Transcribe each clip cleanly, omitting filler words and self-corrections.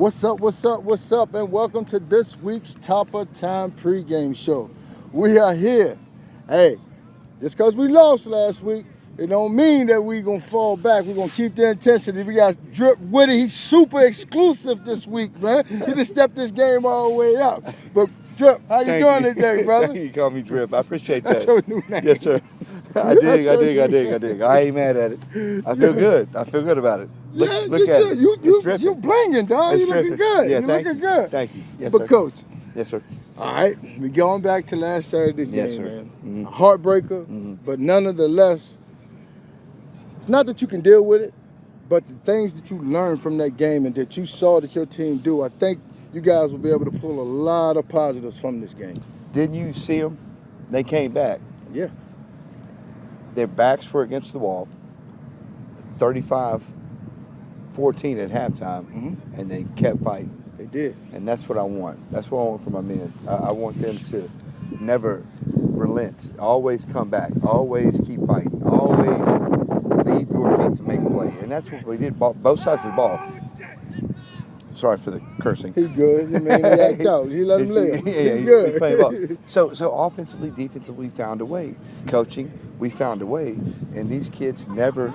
What's up, and welcome to this week's Top of Time pregame show. We are here. Hey, just because we lost last week, it don't mean that we're going to fall back. We're going to keep the intensity. We got Drip with it. He's super exclusive this week, man. He just stepped this game all the way up. But Drip, how you doing today, brother? You call me Drip. I appreciate that. That's your new name. Yes, sir. I dig. I ain't mad at it. I feel good. I feel good about it. Look at it. You blinging, dog. You looking good. Yeah, you looking good. Thank you. Yes, but sir. Coach. Yes, sir. All right, we're going back to last Saturday's game, Yes, sir. man. Mm-hmm. A heartbreaker, but nonetheless, it's not that you can deal with it, but the things that you learned from that game and that you saw that your team do, I think you guys will be able to pull a lot of positives from this game. Didn't you see them? They came back. Yeah. Their backs were against the wall, 35-14 at halftime, and they kept fighting. They did. And that's what I want. That's what I want for my men. I want them to never relent. Always come back. Always keep fighting. Always leave your feet to make a play. And that's what we did, both sides of the ball. Sorry for the cursing. He good. I mean, he act out. He let him live. Yeah, he's good. He's playing ball. So offensively, defensively, we found a way. Coaching, we found a way. And these kids never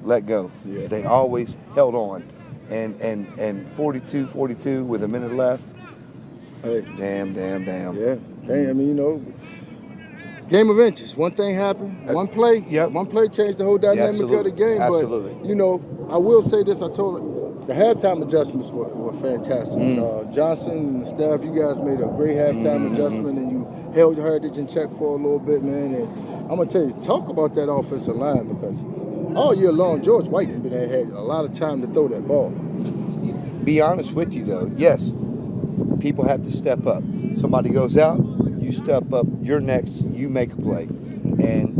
let go. Yeah. They always held on. And 42-42 with a minute left. Hey. Damn. Yeah. I mean, game of inches. One thing happened. One play. Yep. One play changed the whole dynamic of the game. Absolutely. But, I will say this. I told it. The halftime adjustments were fantastic. Johnson and the staff, you guys made a great halftime adjustment, and you held your Heritage in check for a little bit, man. And I'm going to tell you, talk about that offensive line, because all year long, George White had a lot of time to throw that ball. Be honest with you, though. Yes, people have to step up. Somebody goes out, you step up. You're next. You make a play. And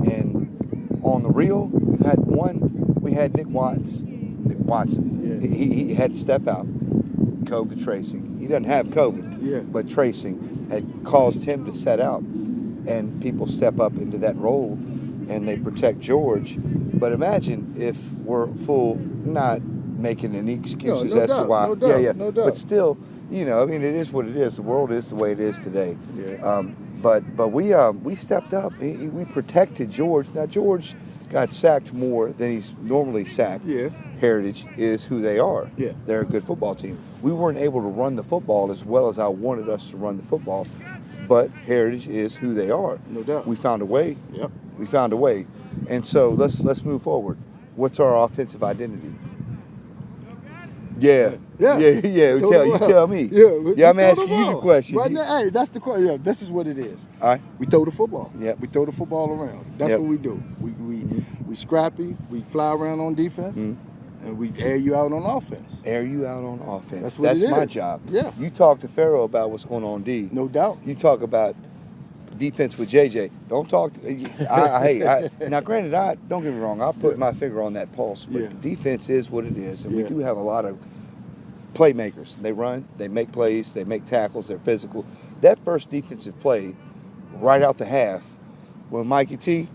on the real, we had Nick Watson. Yeah. He had to step out. COVID tracing. He doesn't have COVID, but tracing had caused him to set out. And people step up into that role, and they protect George. But imagine if we're not making any excuses as to why. No doubt. But still, it is what it is. The world is the way it is today. Yeah. But we stepped up. We protected George. Now George got sacked more than he's normally sacked. Yeah. Heritage is who they are. Yeah. They're a good football team. We weren't able to run the football as well as I wanted us to run the football, but Heritage is who they are. No doubt. We found a way. Yep. We found a way. And so let's move forward. What's our offensive identity? Yeah. You tell me. Yeah, I'm asking you the question. Right now, hey, that's the question. Yeah, this is what it is. All right. We throw the football. Yep. We throw the football around. That's what we do. We scrappy. We fly around on defense, and we air you out on offense. Air you out on offense. That's my job. Yeah. You talk to Farrel about what's going on D. No doubt. You talk about defense with JJ. Don't talk to now granted, don't get me wrong, I'll put my finger on that pulse, but the defense is what it is, and we do have a lot of playmakers. They run, they make plays, they make tackles, they're physical. That first defensive play right out the half when Mikey T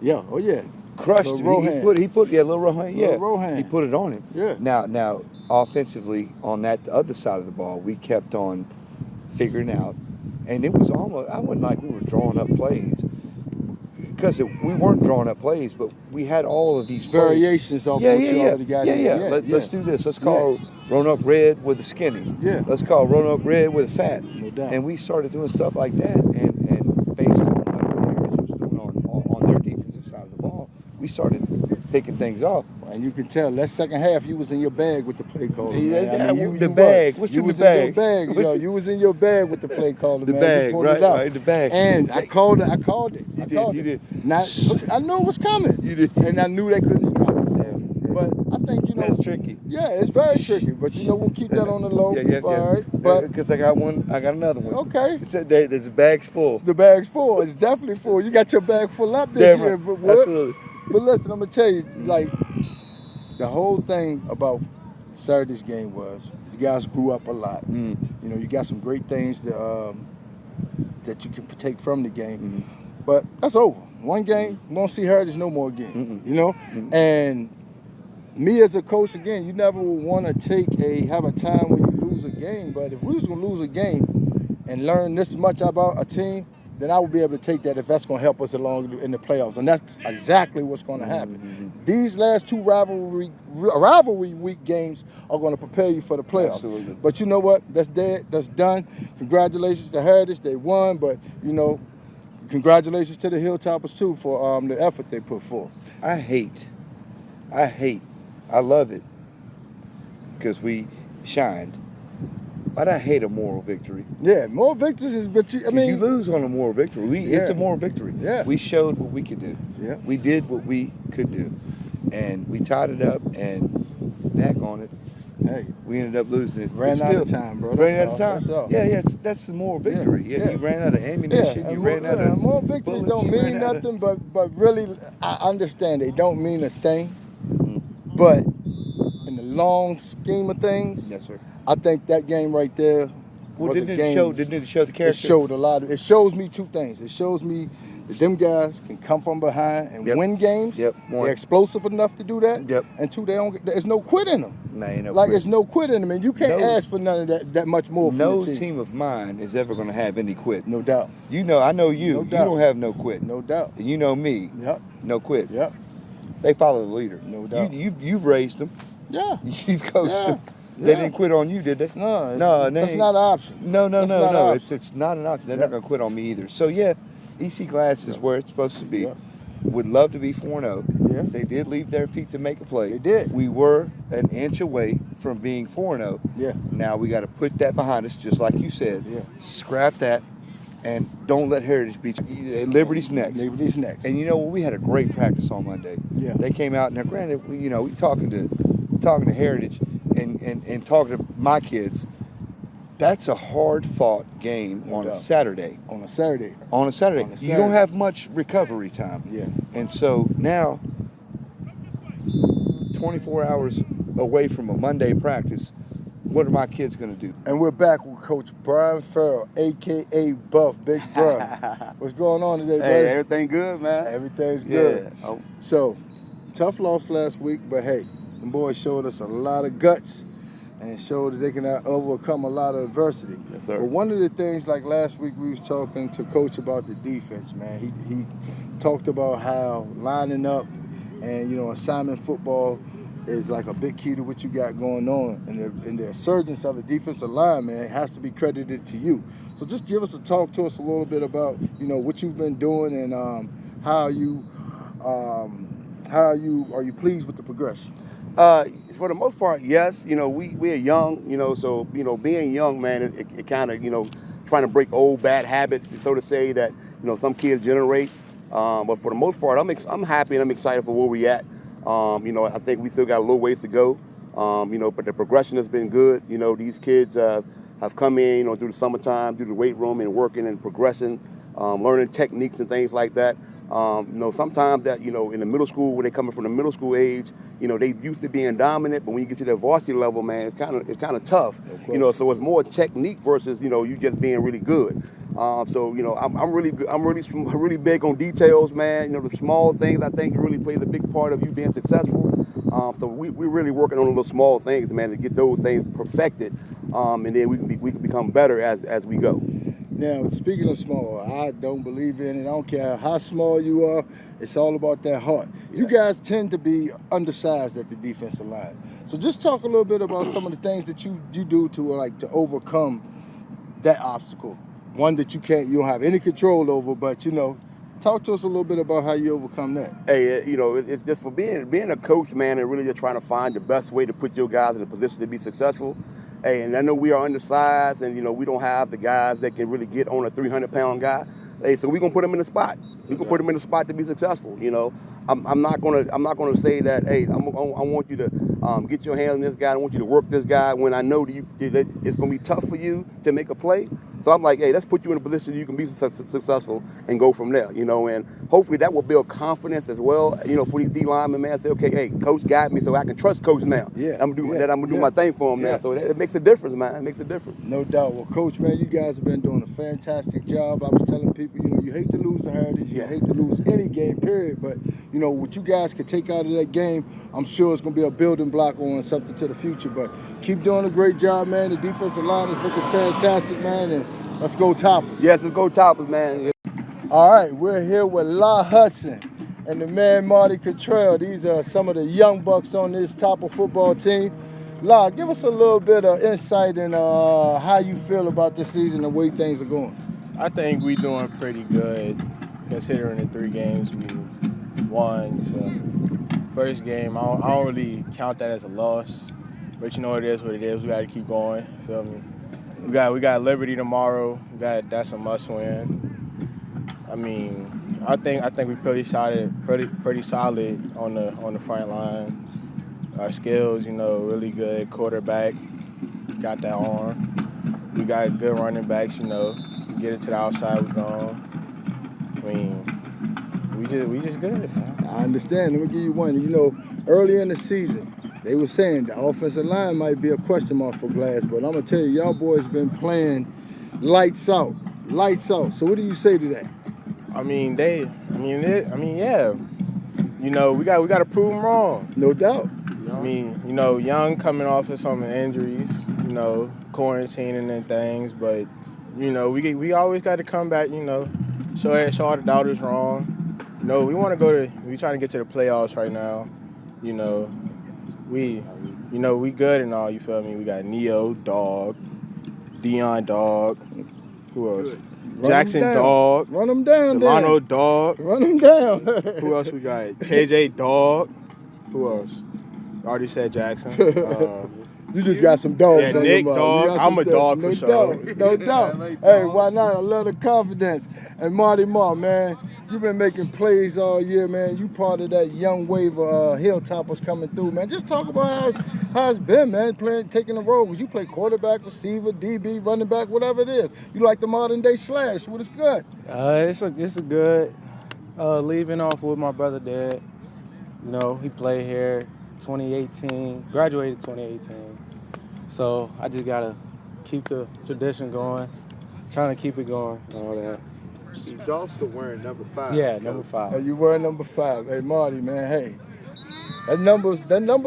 crushed him. He put little Rohan, he put it on him. Yeah. Now offensively on that other side of the ball, we kept on figuring out. And it was almost, I wasn't like we were drawing up plays, because we weren't drawing up plays, but we had all of these variations off what you already got. Let's do this. Let's call Roanoke Red with a skinny. Yeah. Let's call Roanoke Red with a fat. No doubt. And we started doing stuff like that, and based on what Heritage was doing on their defensive side of the ball, we started picking things off. And you can tell that second half you was in your bag with the play caller. The bag. What's in the bag? You was in your bag with the play caller. The bag, right? The bag. And I called it. You did. Now, I knew it was coming. You did. And I knew they couldn't stop it. But I think that's tricky. Yeah, it's very tricky. But we'll keep that on the low. All right. But because I got another one. Okay. There's the bag's full. The bag's full. It's definitely full. You got your bag full up this year. Absolutely. But listen, I'm gonna tell you, the whole thing about Saturday's game was you guys grew up a lot. You got some great things that you can take from the game. But that's over. One game, we won't see Heritage no more again. And me as a coach, again, you never will want to have a time when you lose a game, but if we was going to lose a game and learn this much about a team, then I would be able to take that if that's going to help us along in the playoffs. And that's exactly what's going to happen. Mm-hmm. These last two rivalry week games are going to prepare you for the playoffs. Absolutely. But you know what? That's dead. That's done. Congratulations to Heritage. They won, but, you know, congratulations to the Hilltoppers, too, for the effort they put forth. I love it because we shined. But I hate a moral victory. Yeah, moral victories is, but you lose on a moral victory. It's a moral victory. Yeah. We showed what we could do. Yeah. We did what we could do. And we tied it up and back on it. Hey. We ended up losing it. Ran out of time, bro. Ran out of time. That's all. Yeah, that's the moral victory. Yeah. You ran out of ammunition. Yeah, you ran out of moral victories bullets, don't mean nothing, but really, I understand they don't mean a thing. Mm-hmm. But in the long scheme of things, yes, sir. I think that game right there. Well, didn't it show the character? It showed a lot it shows me two things. It shows me that them guys can come from behind and win games. Yep. They're explosive enough to do that. Yep. And two, there's no quit in them. Man, it's no quit in them, and you can't ask for none of that much more from the team. No team of mine is ever going to have any quit. No doubt. You know, I know you. No doubt. You don't have no quit. No doubt. And you know me. Yep. No quit. Yep. They follow the leader. No doubt. You've raised them. Yeah. You've coached them. They didn't quit on you, did they? No, that's ain't. not an option. No. It's not an option. They're not going to quit on me either. So, yeah, EC Glass is where it's supposed to be. Yeah. Would love to be 4-0. Yeah. They did leave their feet to make a play. They did. We were an inch away from being 4-0. Yeah. Now we got to put that behind us, just like you said. Yeah. Scrap that and don't let Heritage beat you. Liberty's next. Liberty's next. And you know what? We had a great practice on Monday. Yeah. They came out, and now granted, we talking to Heritage and talking to my kids. That's a hard-fought game on a Saturday. On a Saturday. You don't have much recovery time. Yeah. And so now, 24 hours away from a Monday practice, what are my kids going to do? And we're back with Coach Brian Farrel, a.k.a. Buff, Big Bro. What's going on today, buddy? Hey, everything good, man? Everything's good. Yeah. Oh. So, tough loss last week, but hey, the boys showed us a lot of guts and showed that they can overcome a lot of adversity. Yes, sir. But one of the things, like last week, we was talking to Coach about the defense, man. He talked about how lining up and, assignment football is like a big key to what you got going on. And the resurgence of the defensive line, man, it has to be credited to you. So just give us talk to us a little bit about, what you've been doing and are you pleased with the progression? For the most part, yes. We are young, so, being young, man, it kind of, trying to break old bad habits, so to say, that, some kids generate. But for the most part, I'm happy and I'm excited for where we at. I think we still got a little ways to go, but the progression has been good. These kids have come in, through the summertime, through the weight room and working and progressing, learning techniques and things like that. Sometimes that, in the middle school, when they're coming from the middle school age, they used to being dominant, but when you get to the varsity level, man, it's kind of tough. So it's more technique versus, you just being really good. I'm really big on details, man. The small things I think really plays a big part of you being successful. So we're really working on the little small things, man, to get those things perfected, and then we can become better as we go. Now, speaking of small, I don't believe in it. I don't care how small you are. It's all about that heart. Yeah. You guys tend to be undersized at the defensive line. So just talk a little bit about some of the things that you do to overcome that obstacle. One that you don't have any control over, but, talk to us a little bit about how you overcome that. Hey, it's just for being a coach, man, and really just trying to find the best way to put your guys in a position to be successful. Hey, and I know we are undersized, and we don't have the guys that can really get on a 300-pound guy. Hey, so we're gonna put them in the spot. We can put them in the spot to be successful. I'm not gonna say that. Hey, I want you to get your hands on this guy. I want you to work this guy when I know that it's gonna be tough for you to make a play. So I'm like, hey, let's put you in a position you can be successful and go from there. And hopefully that will build confidence as well. For these D linemen, man, say, okay, hey, coach got me, so I can trust coach now. Yeah, I'm gonna do my thing for him now. So it makes a difference, man. It makes a difference. No doubt. Well, coach, man, you guys have been doing a fantastic job. I was telling people, you hate to lose to Heritage, you hate to lose any game, period. But what you guys could take out of that game, I'm sure it's gonna be a building block block on something to the future. But keep doing a great job, man. The defensive line is looking fantastic, man, and let's go Toppers. Yes, let's go Toppers, man. All right, we're here with La Hudson and the man Marty Cottrell. These are some of the young bucks on this Topper football team. La, give us a little bit of insight in how you feel about this season and the way things are going. I think we're doing pretty good considering the 3 games we won. First game, I don't really count that as a loss, but you know it is what it is. We got to keep going. Feel me? We got Liberty tomorrow. That's a must win. I mean, I think we're pretty solid on the front line. Our skills, really good. Quarterback, got that arm. We got good running backs, Get it to the outside, we're gone. I mean, we just good, man. I understand. Let me give you one. Early in the season, they were saying the offensive line might be a question mark for Glass, but I'm gonna tell you, y'all boys been playing lights out. So what do you say to that? Yeah. We got to prove them wrong. No doubt. Young coming off of some injuries, quarantining and things, but we always got to come back, show all the doubters wrong. We trying to get to the playoffs right now. We good and all, you feel me? We got Neo, Dog, Dion, Dog. Who else? Jackson, Dog. Run them down, Delano, Dog. Run them down. Who else we got? KJ, Dog. Who else? Already said Jackson. You just got some dogs yeah, on Nick, your dog. I'm a dog for sure. No doubt. Hey, why not? I love the confidence. And Marty Marr, man, you've been making plays all year, man. You part of that young wave of Hilltoppers coming through, man. Just talk about how it's been, man, taking the role. Because you play quarterback, receiver, DB, running back, whatever it is. You like the modern day Slash. What is good? It's a good leaving off with my brother Dad. He played here 2018, graduated 2018. So I just gotta keep the tradition going, trying to keep it going and all that. He's also wearing number 5. Yeah, number 5. Hey, you wearing number 5. Hey, Marty, man, hey. That number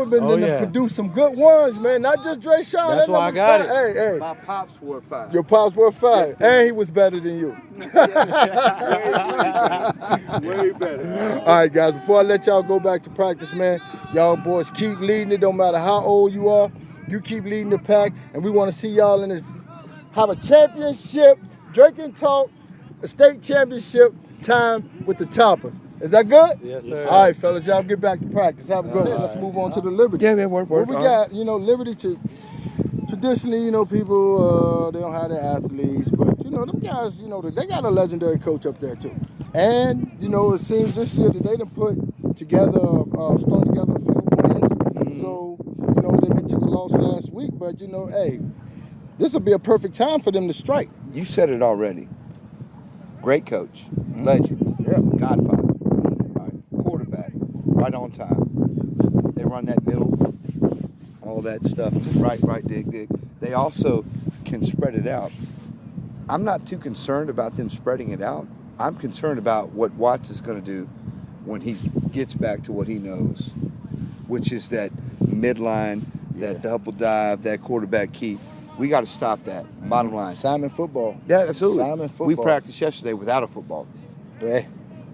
been produce some good ones, man. Not just Dre Sean. That's why I got 5. it. Hey. My pops wore 5. Your pops wore 5. And he was better than you. Way better. All right, guys, before I let y'all go back to practice, man, y'all boys keep leading it. Don't matter how old you are. You keep leading the pack. And we want to see y'all in this, have a championship, Drake and Talk, a state championship time with the Toppers. Is that good? Yes, sir. All right, fellas, y'all get back to practice. Have a good one. Let's move on to the Liberty. Yeah, man, work. What we got, Liberty, traditionally, people, they don't have their athletes, but, them guys, they got a legendary coach up there, too. And, it seems this year that they done strung together a few wins. Mm-hmm. So, they took a loss last week, but, hey, this will be a perfect time for them to strike. You said it already. Great coach, legend, Godfather, right. Quarterback, right on time. They run that middle, all that stuff, right, dig. They also can spread it out. I'm not too concerned about them spreading it out. I'm concerned about what Watts is going to do when he gets back to what he knows, which is that midline, that double dive, that quarterback keep. We got to stop that. Bottom line. Simon football. Yeah, absolutely. Simon football. We practiced yesterday without a football. Yeah.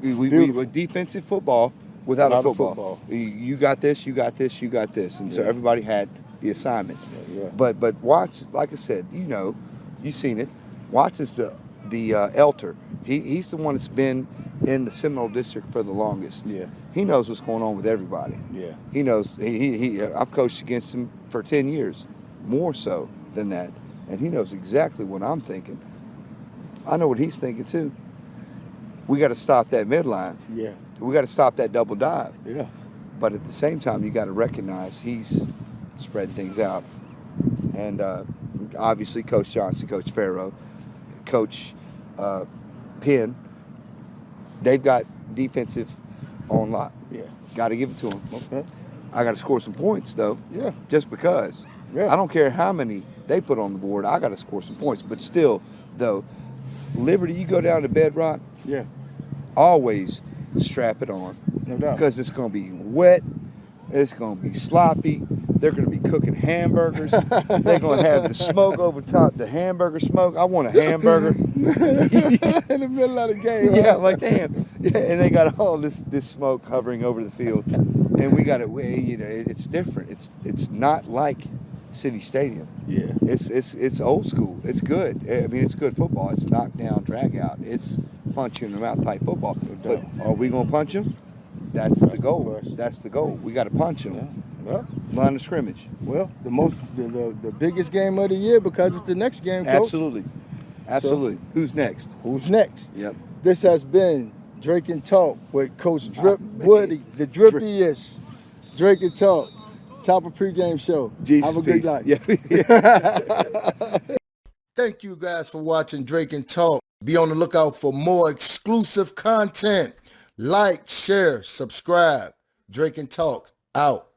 We were defensive football without a football. You got this, you got this, you got this. And so everybody had the assignment. Yeah. But Watts, like I said, you've seen it. Watts is the elder. He's the one that's been in the Seminole District for the longest. Yeah. He knows what's going on with everybody. Yeah. He knows. I've coached against him for 10 years, more so than that. And he knows exactly what I'm thinking. I know what he's thinking too. We got to stop that midline. Yeah. We got to stop that double dive. Yeah. But at the same time, you got to recognize he's spreading things out. And obviously, Coach Johnson, Coach Farrel, Coach Penn, they've got defensive on lock. Yeah. Got to give it to them. Okay. I got to score some points, though. Yeah. Just because. Yeah. I don't care how many they put on the board. I got to score some points. But still, though, Liberty, you go down to Bedrock, Yeah. always strap it on. No doubt. Because it's going to be wet. It's going to be sloppy. They're going to be cooking hamburgers. They're going to have the smoke over top, the hamburger smoke. I want a hamburger. In the middle of the game. Yeah, Huh? like damn. Yeah, and they got all this smoke hovering over the field, and we got it. You know, it's different. It's not like City Stadium. Yeah. It's old school. It's good. I mean, it's good football. It's knockdown, drag out. It's punch you in the mouth type football. But are we gonna punch them? That's the goal. That's the goal. We got to punch them. Yeah. Well, Line of scrimmage. well, the biggest game of the year because it's the next game, Coach. Absolutely. Absolutely. Who's next? Who's next? Yep. This has been Drake and Talk with Coach Drip Woody, the drippiest. Drake and Talk, top of pregame show. Jesus Have a good peace. night. Yeah. Thank you guys for watching Drake and Talk. Be on the lookout for more exclusive content. Like, share, subscribe. Drake and Talk out.